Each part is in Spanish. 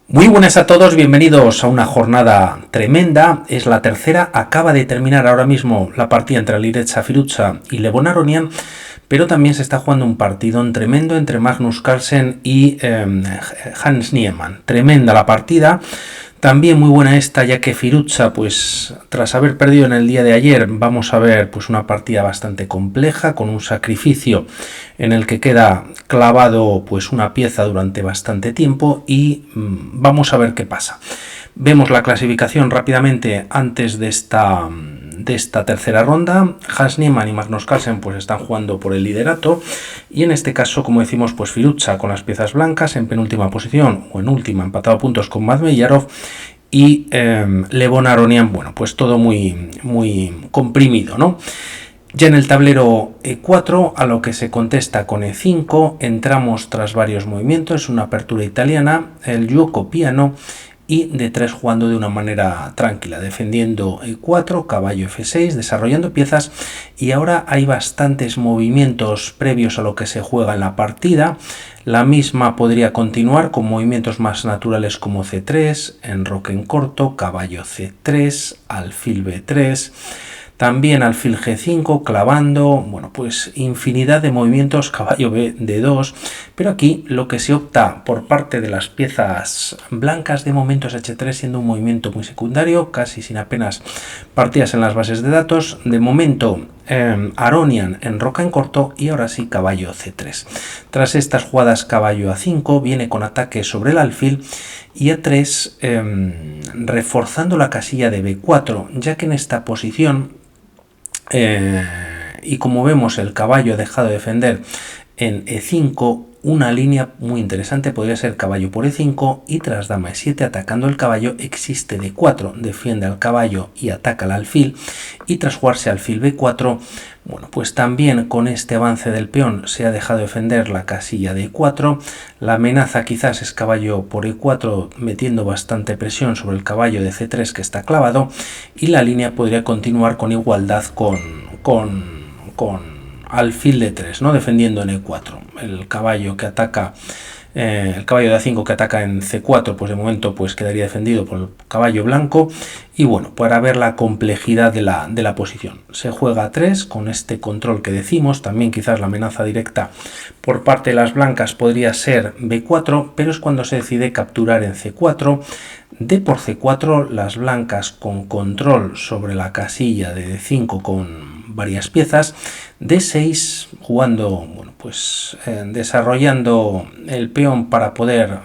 Muy buenas a todos, bienvenidos a una jornada tremenda, es la tercera, acaba de terminar ahora mismo la partida entre Alireza Firuza y Levon Aronian, pero también se está jugando un partidón tremendo entre Magnus Carlsen y Hans Niemann. Tremenda la partida. También muy buena esta, ya que Firuza, pues tras haber perdido en el día de ayer, vamos a ver pues una partida bastante compleja, con un sacrificio en el que queda clavado pues una pieza durante bastante tiempo y vamos a ver qué pasa. Vemos la clasificación rápidamente antes de esta tercera ronda. Hans Niemann y Magnus Carlsen pues están jugando por el liderato y en este caso, como decimos, pues Firuza con las piezas blancas en penúltima posición o en última, empatado a puntos con Medvedev, y Levon Aronian, bueno, pues todo muy comprimido, ¿no? Ya en el tablero E4, a lo que se contesta con E5, entramos tras varios movimientos, es una apertura italiana, el Gioco Piano, y D3 jugando de una manera tranquila, defendiendo E4, caballo F6, desarrollando piezas, y ahora hay bastantes movimientos previos a lo que se juega en la partida. La misma podría continuar con movimientos más naturales como C3, enroque en corto, caballo C3, alfil B3, también alfil G5, clavando, bueno, pues infinidad de movimientos, caballo B D2, pero aquí lo que se opta por parte de las piezas blancas de momento es H3, siendo un movimiento muy secundario, casi sin apenas partidas en las bases de datos. De momento Aronian enroca en corto y ahora sí caballo C3. Tras estas jugadas caballo A5 viene con ataque sobre el alfil y A3 reforzando la casilla de B4, ya que en esta posición y como vemos el caballo ha dejado de defender en E5, una línea muy interesante podría ser caballo por E5 y tras dama E7 atacando el caballo existe D4, defiende al caballo y ataca al alfil, y tras jugarse alfil B4, bueno, pues también con este avance del peón se ha dejado defender la casilla de E4, la amenaza quizás es caballo por E4 metiendo bastante presión sobre el caballo de C3 que está clavado, y la línea podría continuar con igualdad con alfil de 3, ¿no? Defendiendo en E4. El caballo que ataca, el caballo de A5 que ataca en C4, pues de momento pues quedaría defendido por el caballo blanco. Y bueno, para ver la complejidad de la posición, se juega a 3 con este control que decimos. También quizás la amenaza directa por parte de las blancas podría ser B4, pero es cuando se decide capturar en C4. D por C4, las blancas con control sobre la casilla de D5 con varias piezas. D6 jugando, bueno, pues desarrollando el peón para poder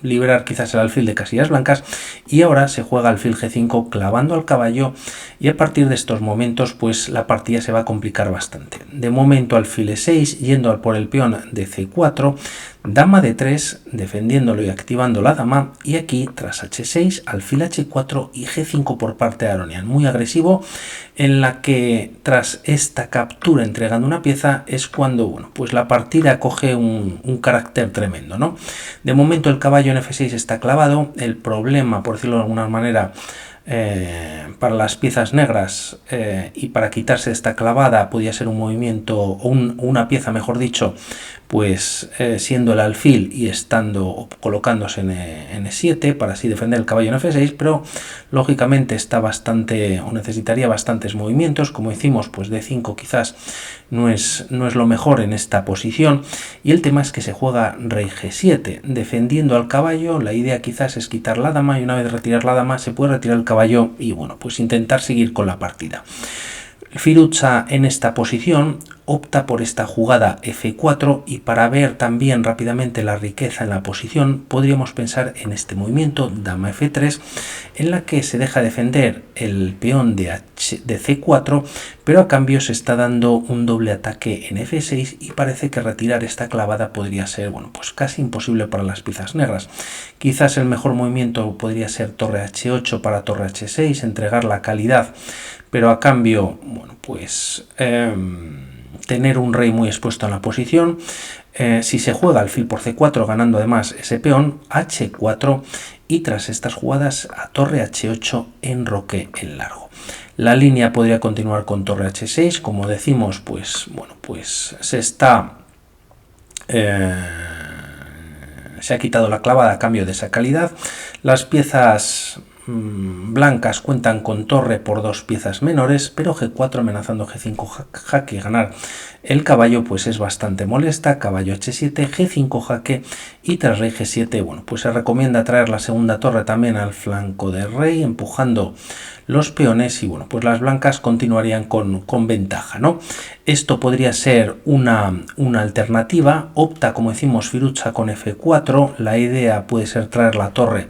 liberar quizás el alfil de casillas blancas, y ahora se juega alfil G5 clavando al caballo, y a partir de estos momentos pues la partida se va a complicar bastante. De momento alfil E6 yendo por el peón de C4, dama D3 defendiéndolo y activando la dama, y aquí tras H6 alfil H4 y G5 por parte de Aronian, muy agresivo, en la que tras esta captura entregando una pieza es cuando, bueno, pues la partida coge un carácter tremendo, ¿no? De momento el caballo en F6 está clavado. El problema, por decirlo de alguna manera, para las piezas negras y para quitarse esta clavada podía ser un movimiento o una pieza, mejor dicho, pues siendo el alfil y estando colocándose en E7 para así defender el caballo en F6, pero lógicamente está bastante o necesitaría bastantes movimientos. Como decimos, pues D5 quizás no es lo mejor en esta posición, y el tema es que se juega rey G7 defendiendo al caballo. La idea quizás es quitar la dama, y una vez retirar la dama se puede retirar el caballo y bueno, pues intentar seguir con la partida. Firuza en esta posición opta por esta jugada F4, y para ver también rápidamente la riqueza en la posición podríamos pensar en este movimiento dama F3, en la que se deja defender el peón de C4, pero a cambio se está dando un doble ataque en F6 y parece que retirar esta clavada podría ser, bueno, pues casi imposible para las piezas negras. Quizás el mejor movimiento podría ser torre H8 para torre H6, entregar la calidad, pero a cambio, bueno, pues tener un rey muy expuesto en la posición. Si se juega alfil por C4 ganando además ese peón, H4, y tras estas jugadas a torre H8 enroque en largo. La línea podría continuar con torre H6, como decimos, pues bueno, pues se está se ha quitado la clavada a cambio de esa calidad. Las piezas blancas cuentan con torre por 2 piezas menores, pero G4 amenazando G5 jaque y ganar el caballo pues es bastante molesta. Caballo H7, G5 jaque y tras rey G7, bueno, pues se recomienda traer la segunda torre también al flanco del rey, empujando los peones y bueno, pues las blancas continuarían con ventaja, ¿no? Esto podría ser una alternativa. Opta, como decimos, Firuza con F4. La idea puede ser traer la torre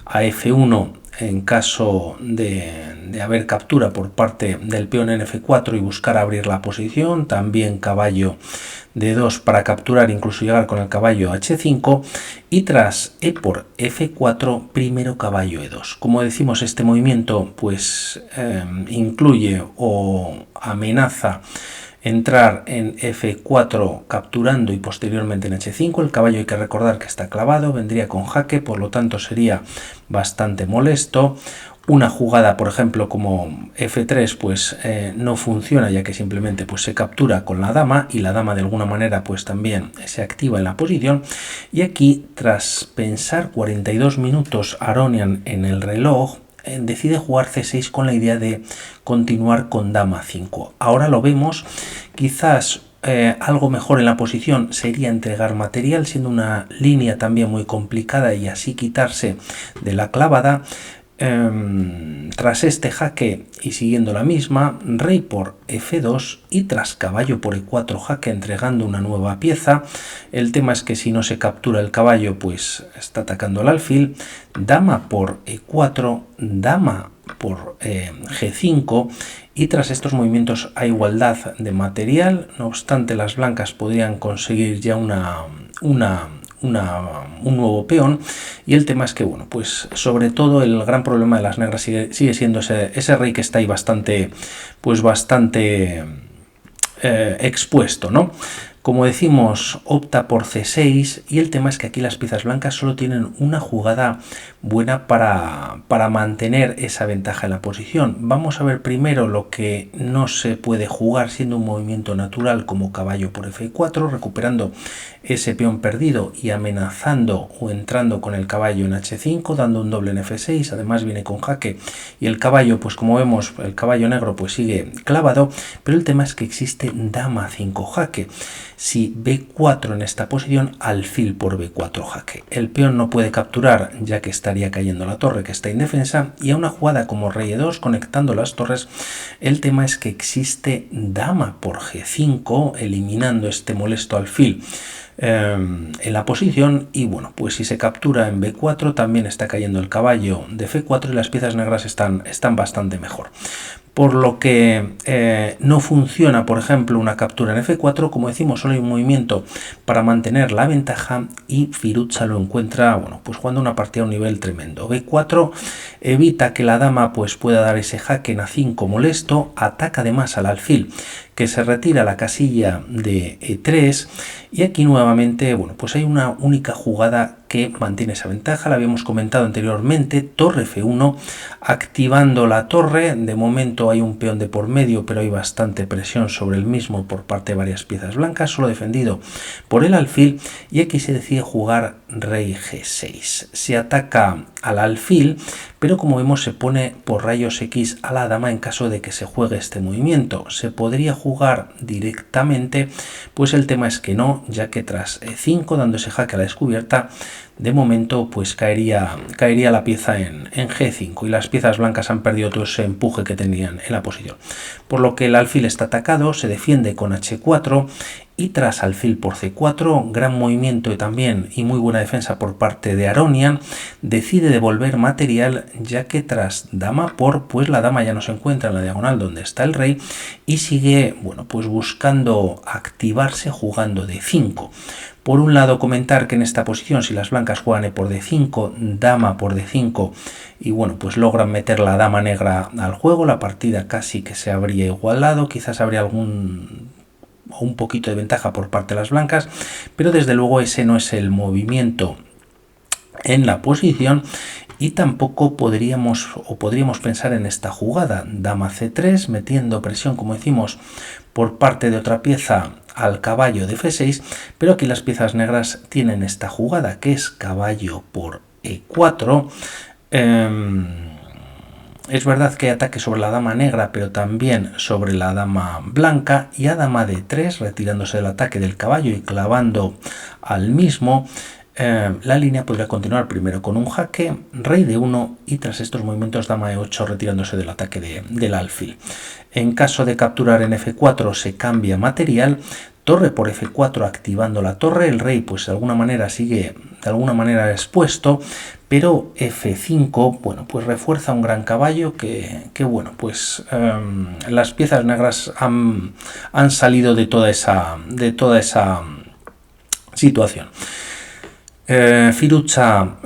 a F1 en caso de haber captura por parte del peón en F4 y buscar abrir la posición. También caballo D2 para capturar, incluso llegar con el caballo H5, y tras E por F4 primero caballo E2. Como decimos, este movimiento pues incluye o amenaza entrar en F4 capturando y posteriormente en H5. El caballo hay que recordar que está clavado, vendría con jaque, por lo tanto sería bastante molesto. Una jugada, por ejemplo, como F3, pues no funciona, ya que simplemente pues, se captura con la dama y la dama de alguna manera pues también se activa en la posición. Y aquí, tras pensar 42 minutos Aronian en el reloj, decide jugar C6 con la idea de continuar con dama 5. Ahora lo vemos, quizás algo mejor en la posición sería entregar material, siendo una línea también muy complicada y así quitarse de la clavada. Tras este jaque y siguiendo la misma, rey por F2 y tras caballo por E4 jaque entregando una nueva pieza. El tema es que si no se captura el caballo pues está atacando el alfil. Dama por E4, dama por G5 y tras estos movimientos hay igualdad de material. No obstante, las blancas podrían conseguir ya un nuevo peón, y el tema es que bueno, pues sobre todo el gran problema de las negras sigue siendo ese rey que está ahí bastante expuesto, ¿no? Como decimos, opta por C6 y el tema es que aquí las piezas blancas solo tienen una jugada buena para mantener esa ventaja en la posición. Vamos a ver primero lo que no se puede jugar siendo un movimiento natural como caballo por F4, recuperando ese peón perdido y amenazando o entrando con el caballo en H5, dando un doble en F6, además viene con jaque y el caballo, pues como vemos, el caballo negro pues sigue clavado, pero el tema es que existe dama 5 jaque. Si B4 en esta posición, alfil por B4 jaque. El peón no puede capturar ya que estaría cayendo la torre que está indefensa, y a una jugada como rey E2 conectando las torres, el tema es que existe dama por G5 eliminando este molesto alfil en la posición, y bueno, pues si se captura en B4 también está cayendo el caballo de F4 y las piezas negras están bastante mejor. Por lo que no funciona, por ejemplo, una captura en F4, como decimos, solo hay un movimiento para mantener la ventaja y Firuza lo encuentra, bueno, pues jugando una partida a un nivel tremendo. B4 evita que la dama pues pueda dar ese jaque en A5 molesto, ataca además al alfil que se retira a la casilla de E3 y aquí nuevamente, bueno, pues hay una única jugada que mantiene esa ventaja, la habíamos comentado anteriormente, torre F1, activando la torre. De momento hay un peón de por medio, pero hay bastante presión sobre el mismo por parte de varias piezas blancas, solo defendido por el alfil, y aquí se decide jugar rey G6. Se ataca al alfil, pero como vemos se pone por rayos X a la dama en caso de que se juegue este movimiento. Se podría jugar directamente, pues el tema es que no, ya que tras E5, dando ese jaque a la descubierta, de momento pues caería la pieza en G5 y las piezas blancas han perdido todo ese empuje que tenían en la posición. Por lo que el alfil está atacado, se defiende con H4 y tras alfil por C4, gran movimiento también y muy buena defensa por parte de Aronian, decide devolver material ya que tras dama por, pues la dama ya no se encuentra en la diagonal donde está el rey y sigue, bueno, pues buscando activarse jugando D5. Por un lado, comentar que en esta posición, si las blancas juegan E por D5, dama por D5, y bueno, pues logran meter la dama negra al juego, la partida casi que se habría igualado, quizás habría un poquito de ventaja por parte de las blancas, pero desde luego ese no es el movimiento en la posición. Y tampoco podríamos pensar en esta jugada, dama C3, metiendo presión, como decimos, por parte de otra pieza al caballo de F6, pero aquí las piezas negras tienen esta jugada que es caballo por E4. Es verdad que hay ataque sobre la dama negra, pero también sobre la dama blanca, y a dama D3, retirándose del ataque del caballo y clavando al mismo. La línea podría continuar primero con un jaque, rey D1 y tras estos movimientos dama E8 retirándose del ataque del alfil. En caso de capturar en F4 se cambia material, torre por F4 activando la torre, el rey pues de alguna manera sigue de alguna manera expuesto, pero F5 bueno pues refuerza un gran caballo que bueno pues las piezas negras han salido de toda esa situación. Firuza,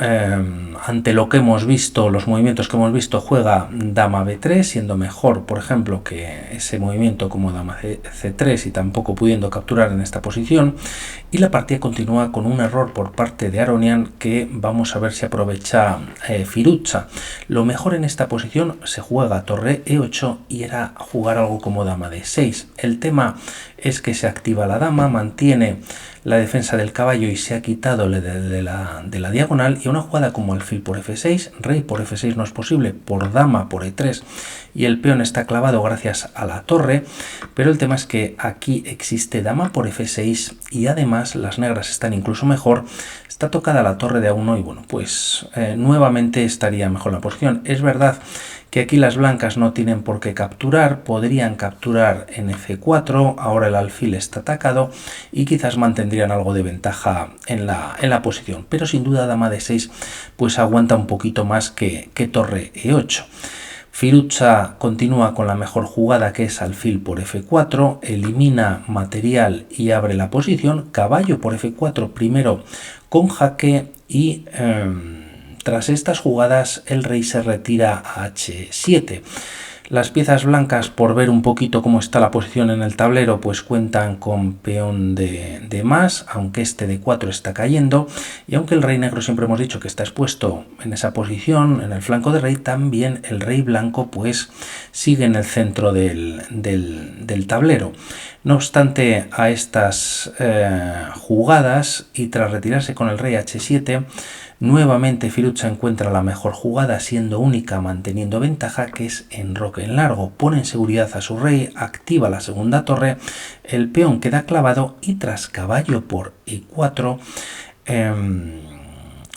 ante lo que hemos visto, los movimientos que hemos visto, juega dama B3, siendo mejor, por ejemplo, que ese movimiento como dama C3 y tampoco pudiendo capturar en esta posición. Y la partida continúa con un error por parte de Aronian que vamos a ver si aprovecha Firuza. Lo mejor en esta posición se juega torre E8 y era jugar algo como dama D6. El tema es que se activa la dama, mantiene la defensa del caballo y se ha quitado de la diagonal, y una jugada como alfil por F6, rey por F6 no es posible, por dama por E3 y el peón está clavado gracias a la torre, pero el tema es que aquí existe dama por F6 y además las negras están incluso mejor, está tocada la torre de A1 y bueno pues nuevamente estaría mejor la posición. Es verdad que aquí las blancas no tienen por qué capturar, podrían capturar en F4, ahora el alfil está atacado y quizás mantendrían algo de ventaja en la posición, pero sin duda dama D6 pues aguanta un poquito más que torre E8. Firuza continúa con la mejor jugada que es alfil por F4, elimina material y abre la posición, caballo por F4 primero con jaque y tras estas jugadas el rey se retira a H7. Las piezas blancas, por ver un poquito cómo está la posición en el tablero, pues cuentan con peón de más, aunque este de 4 está cayendo, y aunque el rey negro siempre hemos dicho que está expuesto en esa posición, en el flanco de rey, también el rey blanco pues sigue en el centro del tablero. No obstante a estas jugadas y tras retirarse con el rey H7, nuevamente Firuza encuentra la mejor jugada, siendo única, manteniendo ventaja, que es enroque en largo. Pone en seguridad a su rey, activa la segunda torre, el peón queda clavado y tras caballo por E4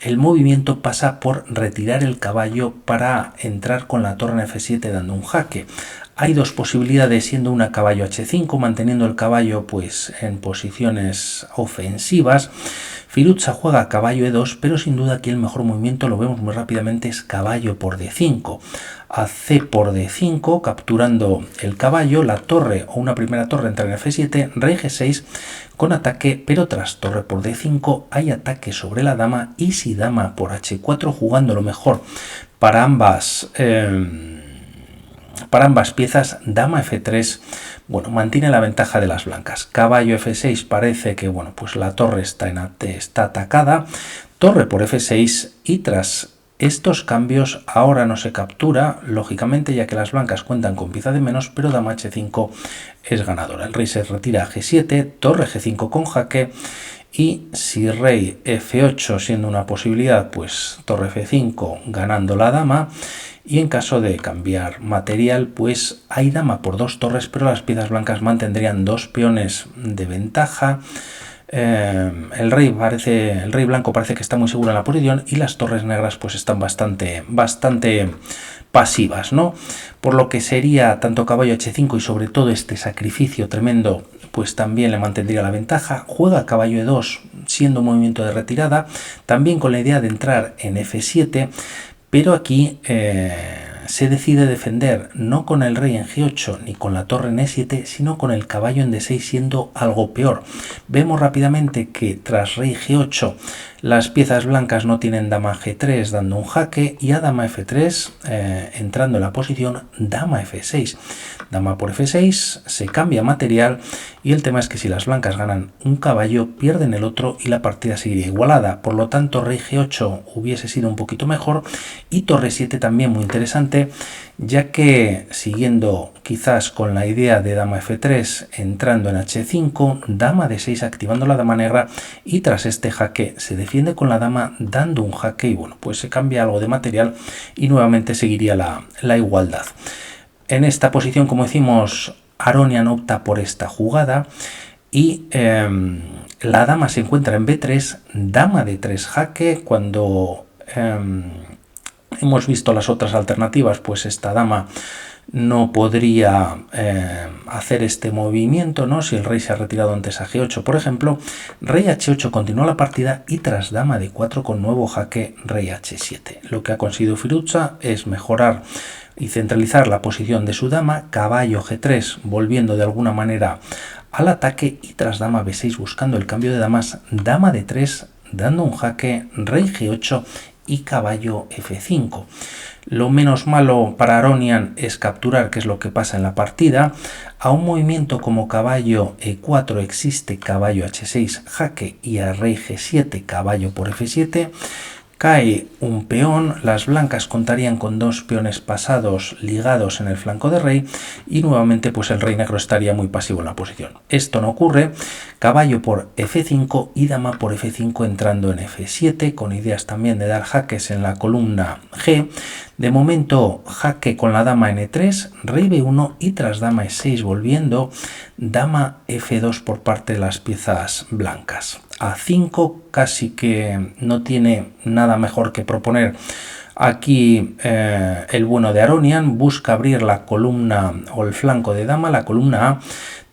el movimiento pasa por retirar el caballo para entrar con la torre en F7 dando un jaque. Hay dos posibilidades, siendo una caballo H5, manteniendo el caballo pues en posiciones ofensivas. Firuza juega caballo E2, pero sin duda aquí el mejor movimiento, lo vemos muy rápidamente, es caballo por D5. A C por D5, capturando el caballo, la torre o una primera torre entra en F7, rey G6 con ataque, pero tras torre por D5 hay ataque sobre la dama, y si dama por H4, jugando lo mejor para ambas piezas, dama F3, bueno, mantiene la ventaja de las blancas. Caballo F6 parece que bueno, pues la torre está atacada, torre por F6 y tras estos cambios ahora no se captura, lógicamente, ya que las blancas cuentan con pieza de menos, pero dama H5 es ganadora. El rey se retira a G7, torre G5 con jaque, y si rey F8 siendo una posibilidad, pues torre F5 ganando la dama. Y en caso de cambiar material, pues hay dama por dos torres, pero las piezas blancas mantendrían dos peones de ventaja. El rey blanco parece que está muy seguro en la posición y las torres negras pues están bastante pasivas, ¿no? Por lo que sería tanto caballo H5 y sobre todo este sacrificio tremendo pues también le mantendría la ventaja. Juega caballo E2 siendo un movimiento de retirada, también con la idea de entrar en F7, pero aquí se decide defender no con el rey en G8 ni con la torre en E7, sino con el caballo en D6, siendo algo peor. Vemos rápidamente que tras rey G8 Las piezas blancas no tienen dama G3 dando un jaque y a dama F3 entrando en la posición dama F6. Dama por F6 se cambia material y el tema es que si las blancas ganan un caballo pierden el otro y la partida seguiría igualada. Por lo tanto rey G8 hubiese sido un poquito mejor y torre 7 también muy interesante, ya que siguiendo quizás con la idea de dama F3 entrando en H5, dama D6 activando la dama negra y tras este jaque se defiende con la dama dando un jaque y bueno, pues se cambia algo de material y nuevamente seguiría la igualdad. En esta posición, como decimos, Aronian opta por esta jugada y la dama se encuentra en B3, dama D3 jaque. Cuando hemos visto las otras alternativas, pues esta dama no podría hacer este movimiento, ¿no? Si el rey se ha retirado antes a G8, por ejemplo, rey H8 continúa la partida y tras dama D4 con nuevo jaque rey H7. Lo que ha conseguido Firouzja es mejorar y centralizar la posición de su dama, caballo G3 volviendo de alguna manera al ataque y tras dama B6 buscando el cambio de damas, dama D3 dando un jaque, rey G8 y caballo F5. Lo menos malo para Aronian es capturar, que es lo que pasa en la partida. A un movimiento como caballo E4 existe caballo H6 jaque y a rey G7 caballo por F7. Cae un peón, las blancas contarían con dos peones pasados ligados en el flanco de rey y nuevamente pues el rey negro estaría muy pasivo en la posición. Esto no ocurre, caballo por F5 y dama por F5 entrando en F7 con ideas también de dar jaques en la columna G. De momento jaque con la dama en E3, rey B1 y tras dama E6 volviendo, dama F2 por parte de las piezas blancas. A5 casi que no tiene nada mejor que proponer. Aquí el bueno de Aronian busca abrir la columna o el flanco de dama, la columna A,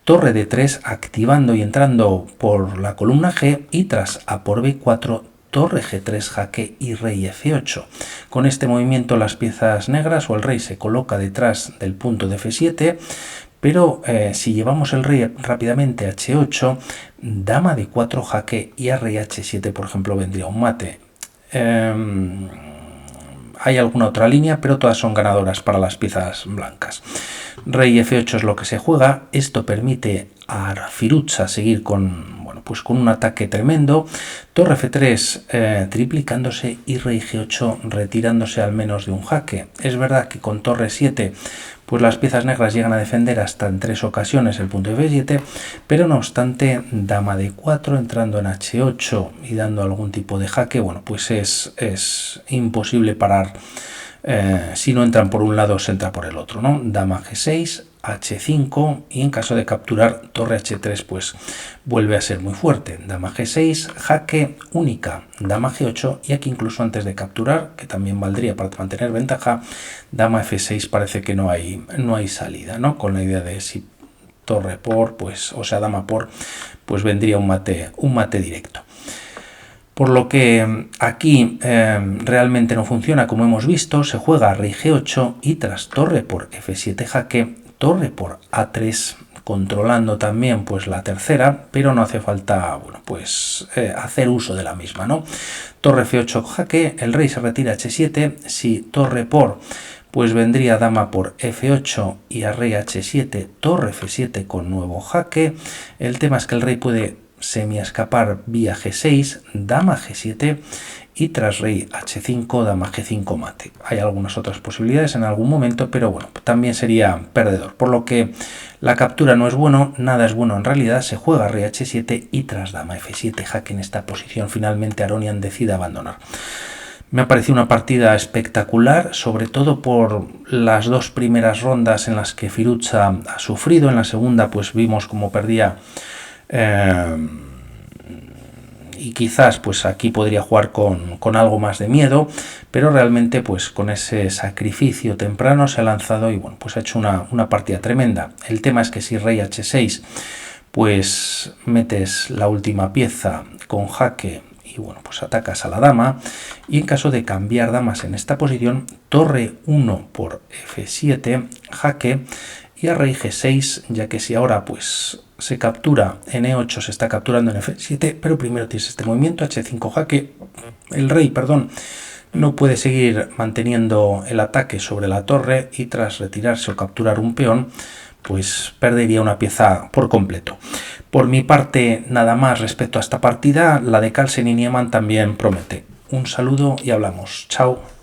torre D3 activando y entrando por la columna G y tras A por B4 torre G3 jaque y rey F8. Con este movimiento las piezas negras o el rey se coloca detrás del punto de F7, pero si llevamos el rey rápidamente a H8, dama D4 jaque y a rey H7, por ejemplo, vendría un mate. Hay alguna otra línea, pero todas son ganadoras para las piezas blancas. Rey F8 es lo que se juega. Esto permite a Firouzja seguir con, bueno, pues con un ataque tremendo. Torre F3 triplicándose y rey G8 retirándose al menos de un jaque. Es verdad que con torre 7 pues las piezas negras llegan a defender hasta en 3 ocasiones el punto de F7, pero no obstante dama D4 entrando en H8 y dando algún tipo de jaque, bueno, pues es imposible parar. Si no entran por un lado se entra por el otro, ¿no? Dama G6, H5 y en caso de capturar torre H3 pues vuelve a ser muy fuerte. Dama G6, jaque única, dama G8 y aquí incluso antes de capturar, que también valdría para mantener ventaja, dama F6 parece que no hay salida, ¿no? Con la idea de si torre por, pues, o sea, dama por, pues vendría un mate directo. Por lo que aquí realmente no funciona como hemos visto, se juega rey G8 y tras torre por F7 jaque, torre por A3 controlando también pues la tercera, pero no hace falta, bueno, pues hacer uso de la misma, ¿no? Torre F8 jaque, el rey se retira a H7, si torre por pues vendría dama por F8 y a rey H7, torre F7 con nuevo jaque. El tema es que el rey puede semi-escapar vía G6, dama G7 y tras rey H5, dama G5 mate. Hay algunas otras posibilidades en algún momento, pero bueno, también sería perdedor. Por lo que la captura no es bueno, nada es bueno en realidad, se juega rey H7 y tras dama F7 jaque en esta posición. Finalmente Aronian decide abandonar. Me ha parecido una partida espectacular, sobre todo por las dos primeras rondas en las que Firouzja ha sufrido. En la segunda pues vimos cómo perdía y quizás pues aquí podría jugar con algo más de miedo, pero realmente pues con ese sacrificio temprano se ha lanzado y bueno, pues ha hecho una partida tremenda. El tema es que si rey H6 pues metes la última pieza con jaque y bueno, pues atacas a la dama y en caso de cambiar damas en esta posición, torre 1 por F7 jaque y a rey G6, ya que si ahora pues se captura en E8, se está capturando en F7, pero primero tienes este movimiento, H5 jaque, el rey, perdón, no puede seguir manteniendo el ataque sobre la torre y tras retirarse o capturar un peón, pues perdería una pieza por completo. Por mi parte, nada más respecto a esta partida, la de Carlsen y Niemann también promete. Un saludo y hablamos. Chao.